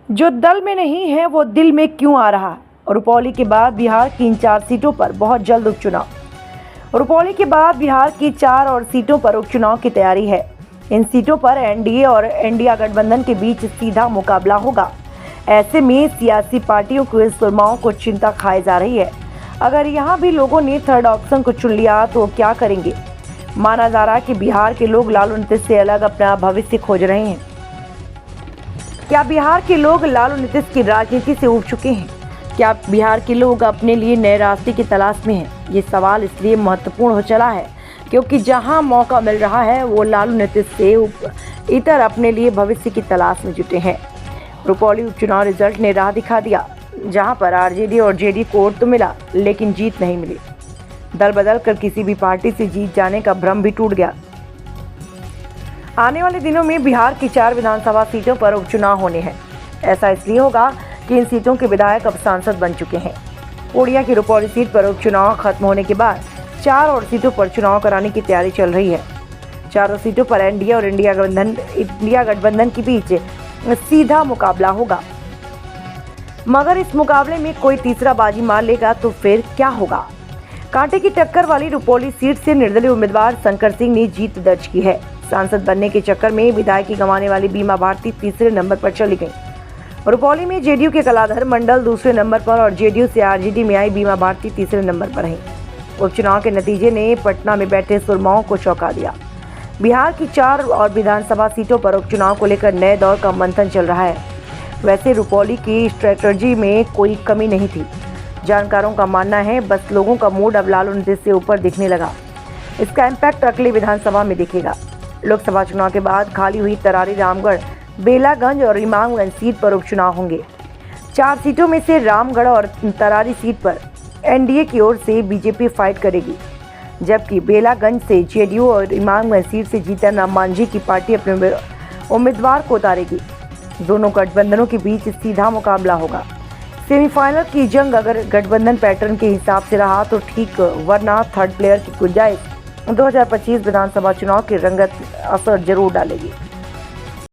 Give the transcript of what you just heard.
जो दल में नहीं है वो दिल में क्यों आ रहा। रुपौली के बाद बिहार की इन 4 सीटों पर बहुत जल्द उपचुनाव। रुपौली के बाद बिहार की 4 और सीटों पर उपचुनाव की तैयारी है। इन सीटों पर एनडीए और इंडिया गठबंधन के बीच सीधा मुकाबला होगा। ऐसे में सियासी पार्टियों के सुरमाओं को चिंता खाई जा रही है। अगर यहाँ भी लोगों ने थर्ड ऑप्शन को चुन लिया तो क्या करेंगे। माना जा रहा है कि बिहार के लोग लालू नीतीश से अलग अपना भविष्य खोज रहे हैं। क्या बिहार के लोग लालू नीतीश की राजनीति से उब चुके हैं? क्या बिहार के लोग अपने लिए नए रास्ते की तलाश में हैं? ये सवाल इसलिए महत्वपूर्ण हो चला है क्योंकि जहां मौका मिल रहा है वो लालू नीतीश से इतर अपने लिए भविष्य की तलाश में जुटे हैं। रुपौली उपचुनाव रिजल्ट ने राह दिखा दिया। जहां पर आरजेडी और जेडी को वोट तो मिला लेकिन जीत नहीं मिली। दल बदल कर किसी भी पार्टी से जीत जाने का भ्रम भी टूट गया। आने वाले दिनों में बिहार की 4 विधानसभा सीटों पर उपचुनाव होने हैं। ऐसा इसलिए होगा कि इन सीटों के विधायक अब सांसद बन चुके हैं। ओडिया की रुपौली सीट पर उपचुनाव खत्म होने के बाद 4 और सीटों पर चुनाव कराने की तैयारी चल रही है। चारों सीटों पर एनडीए और इंडिया गठबंधन के बीच सीधा मुकाबला होगा। मगर इस मुकाबले में कोई तीसरा बाजी मार लेगा तो फिर क्या होगा। कांटे की टक्कर वाली रुपौली सीट से निर्दलीय उम्मीदवार शंकर सिंह ने जीत दर्ज की है। सांसद बनने के चक्कर में विधायकी गंवाने वाली बीमा भारती तीसरे नंबर पर चली गई। रुपौली में जेडीयू के कलाधर मंडल दूसरे नंबर पर और जेडीयू से आरजेडी में आई बीमा भारती तीसरे नंबर पर रही। उपचुनाव के नतीजे ने पटना में बैठे सुरमाओं को चौंका दिया। बिहार की 4 और विधानसभा सीटों पर उपचुनाव को लेकर नए दौर का मंथन चल रहा है। वैसे रुपौली की स्ट्रेटजी में कोई कमी नहीं थी। जानकारों का मानना है बस लोगों का मूड अब लालू नीतीश से ऊपर दिखने लगा। इसका इम्पैक्ट अगली विधानसभा में दिखेगा। लोकसभा चुनाव के बाद खाली हुई तरारी, रामगढ़, बेलागंज और इमामगंज सीट पर उपचुनाव होंगे। 4 सीटों में से रामगढ़ और तरारी सीट पर एनडीए की ओर से बीजेपी फाइट करेगी, जबकि बेलागंज से जेडीयू और इमामगंज सीट से जीतन राम मांझी की पार्टी अपने उम्मीदवार को उतारेगी। दोनों गठबंधनों के बीच सीधा मुकाबला होगा। सेमीफाइनल की जंग अगर गठबंधन पैटर्न के हिसाब से रहा तो ठीक, वरना थर्ड प्लेयर की गुंजाइश 2025 विधानसभा चुनाव की रंगत असर जरूर डालेगी।